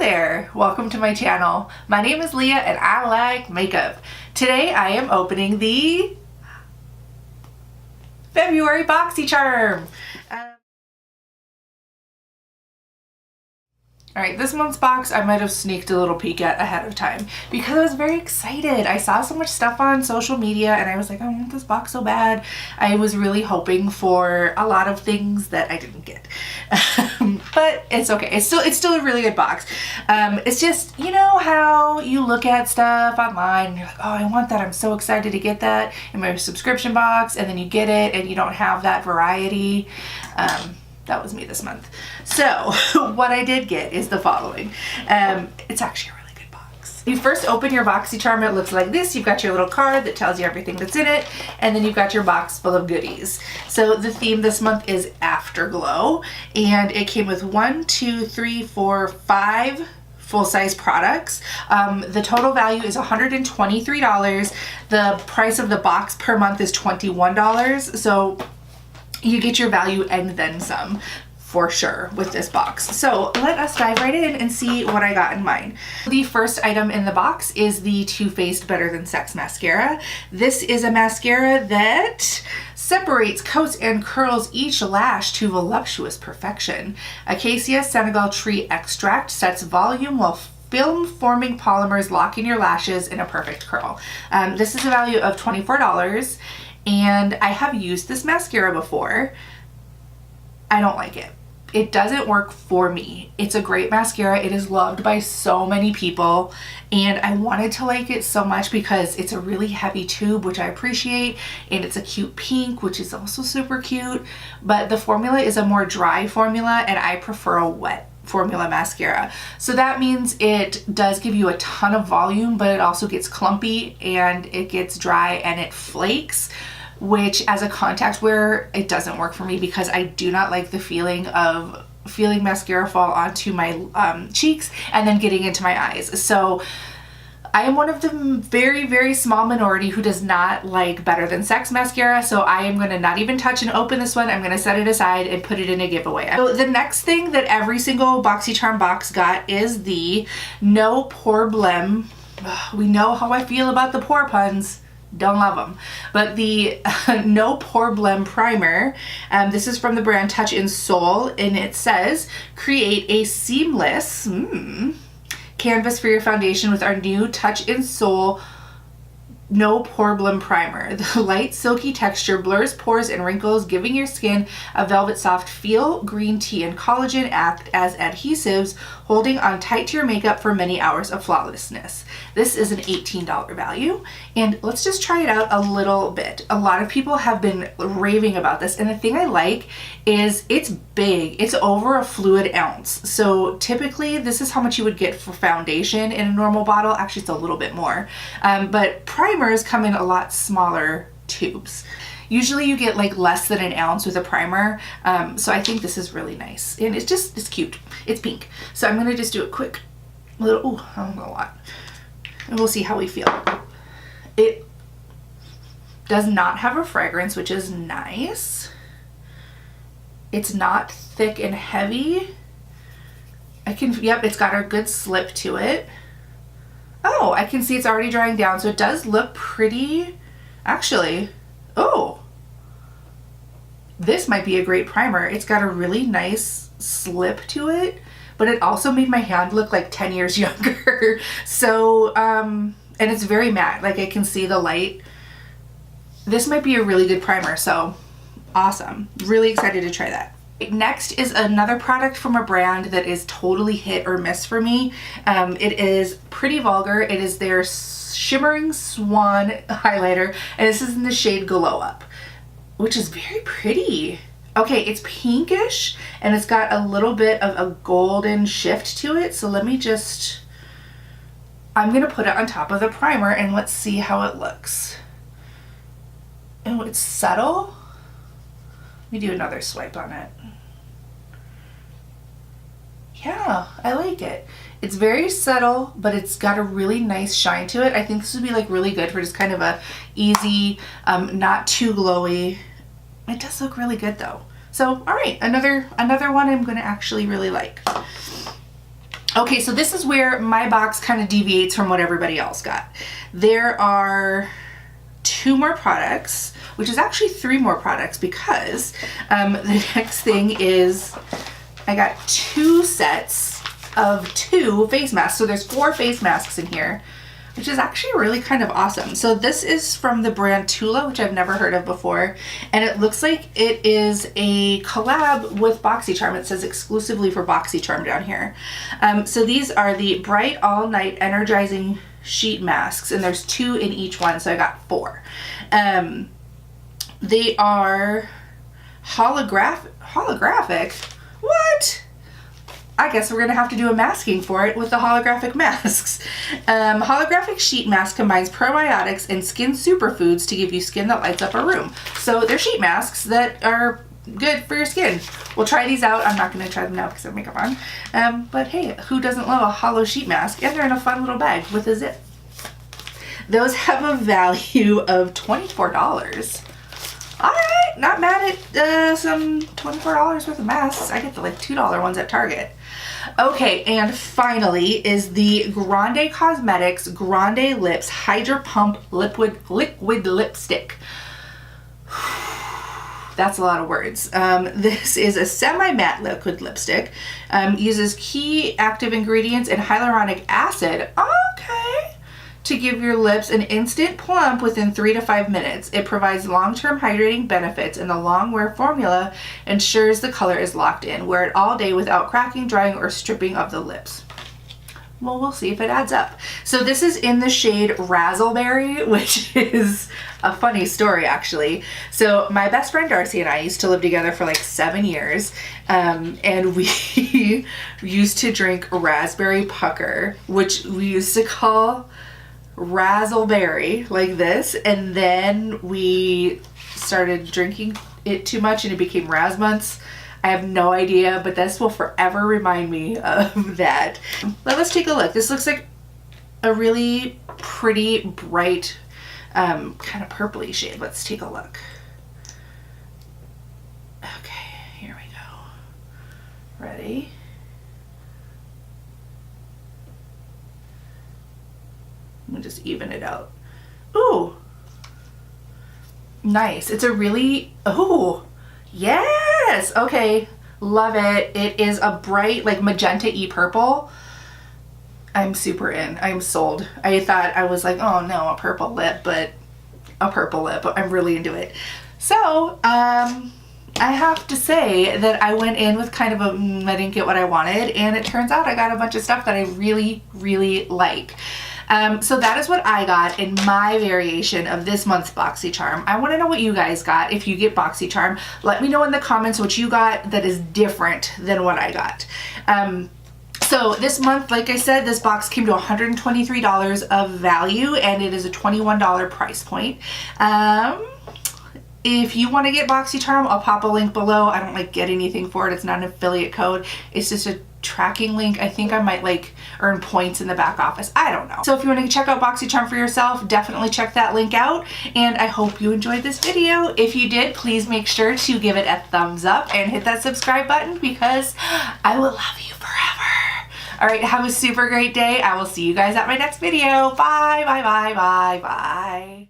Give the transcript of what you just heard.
there! Welcome to my channel. My name is Leah and I like makeup. Today I am opening the February BoxyCharm. Alright, this month's box I might have sneaked a little peek at ahead of time because I was very excited. I saw so much stuff on social media and I was like, I want this box so bad. I was really hoping for a lot of things that I didn't get. But it's okay. It's still a really good box. It's just, you know how you look at stuff online and you're like, oh, I want that. I'm so excited to get that in my subscription box, and then you get it and you don't have that variety. That was me this month. So what I did get is the following. It's actually a really good box. You first open your BoxyCharm, it looks like this. You've got your little card that tells you everything that's in it, and then you've got your box full of goodies. So the theme this month is Afterglow, and it came with 5 full-size products. The total value is $123. The price of the box per month is $21. So you get your value and then some for sure with this box. So let us dive right in and see what I got in mine. The first item in the box is the Too Faced Better Than Sex mascara. This is a mascara that separates, coats, and curls each lash to voluptuous perfection. Acacia Senegal tree extract sets volume while film-forming polymers lock in your lashes in a perfect curl. This is a value of $24. And I have used this mascara before. I don't like it. It doesn't work for me. It's a great mascara. It is loved by so many people, and I wanted to like it so much because it's a really heavy tube, which I appreciate, and it's a cute pink, which is also super cute, but the formula is a more dry formula and I prefer a wet formula mascara. So that means it does give you a ton of volume, but it also gets clumpy and it gets dry and it flakes, which as a contact wearer, it doesn't work for me because I do not like the feeling of feeling mascara fall onto my cheeks and then getting into my eyes. So I am one of the very, very small minority who does not like Better Than Sex mascara, so I am going to not even touch and open this one. I'm going to set it aside and put it in a giveaway. So the next thing that every single BoxyCharm box got is the No Problem. We know how I feel about the pore puns. Don't love them. But the No Problem Primer, this is from the brand Touch in Soul, and it says, create a seamless canvas for your foundation with our new Touch in Soul No Problem Primer. The light silky texture blurs pores and wrinkles, giving your skin a velvet soft feel. Green tea and collagen act as adhesives, holding on tight to your makeup for many hours of flawlessness. This is an $18 value, and let's just try it out a little bit. A lot of people have been raving about this, and the thing I like is it's big. It's over a fluid ounce. So typically this is how much you would get for foundation in a normal bottle. Actually, it's a little bit more, but primers come in a lot smaller tubes. Usually you get like less than an ounce with a primer, so I think this is really nice, and it's cute. It's pink. So I'm gonna just do a quick little, a lot, and we'll see how we feel. It does not have a fragrance, which is nice. It's not thick and heavy. Yep, it's got a good slip to it. Oh, I can see it's already drying down, so it does look pretty, actually. Oh, this might be a great primer. It's got a really nice slip to it, but it also made my hand look like 10 years younger. So, and it's very matte, like I can see the light. This might be a really good primer, so awesome. Really excited to try that. Next is another product from a brand that is totally hit or miss for me. It is Pretty Vulgar. It is their Shimmering Swan highlighter, and this is in the shade Glow Up, which is very pretty. Okay, it's pinkish and it's got a little bit of a golden shift to it. So let me just, I'm gonna put it on top of the primer and let's see how it looks. Oh, it's subtle. Let me do another swipe on it. Yeah, I like it. It's very subtle, but it's got a really nice shine to it. I think this would be like really good for just kind of a easy, not too glowy. It does look really good though. So, all right, another one I'm gonna actually really like. Okay, so this is where my box kind of deviates from what everybody else got. There are 2 more products, which is actually 3 more products, because the next thing is I got 2 sets of 2 face masks. So there's 4 face masks in here, which is actually really kind of awesome. So this is from the brand Tula, which I've never heard of before. And it looks like it is a collab with BoxyCharm. It says exclusively for BoxyCharm down here. So these are the Bright All Night Energizing Sheet Masks, and there's 2 in each one, so I got 4. They are holographic. What? I guess we're gonna have to do a masking for it with the holographic masks. Holographic sheet mask combines probiotics and skin superfoods to give you skin that lights up a room. So they're sheet masks that are good for your skin. We'll try these out. I'm not gonna try them now because I have makeup on. But hey, who doesn't love a hollow sheet mask? And they're in a fun little bag with a zip. Those have a value of $24. All right, not mad at some $24 worth of masks. I get the like $2 ones at Target. Okay, and finally is the Grande Cosmetics Grande Lips Hydra Pump Liquid Lipstick. That's a lot of words. This is a semi-matte liquid lipstick. Uses key active ingredients and hyaluronic acid. Okay. To give your lips an instant plump within 3 to 5 minutes. It provides long-term hydrating benefits, and the long wear formula ensures the color is locked in. Wear it all day without cracking, drying, or stripping of the lips. Well, we'll see if it adds up. So this is in the shade Razzleberry, which is a funny story, actually. So my best friend Darcy and I used to live together for like 7 years, and we used to drink raspberry pucker, which we used to call Razzleberry, like this, and then we started drinking it too much and it became Razmonths. I have no idea, but this will forever remind me of that. Let's take a look. This looks like a really pretty bright kind of purpley shade. Let's take a look. Okay, here we go. Ready? I'm gonna just even it out. Ooh, nice. It's a really, oh, yes. Okay, love it. It is a bright, like magenta-y purple. I'm super in. I'm sold. I thought I was like, oh no, a purple lip, but a purple lip. I'm really into it. So, I have to say that I went in with kind of a, I didn't get what I wanted, and it turns out I got a bunch of stuff that I really, really like. So that is what I got in my variation of this month's BoxyCharm. I want to know what you guys got if you get BoxyCharm. Let me know in the comments what you got that is different than what I got. So this month, like I said, this box came to $123 of value, and it is a $21 price point. If you want to get BoxyCharm, I'll pop a link below. I don't like get anything for it. It's not an affiliate code. It's just a tracking link. I think I might like earn points in the back office. I don't know. So if you want to check out BoxyCharm for yourself, definitely check that link out. And I hope you enjoyed this video. If you did, please make sure to give it a thumbs up and hit that subscribe button, because I will love you forever. All right, have a super great day. I will see you guys at my next video. Bye, bye, bye, bye, bye.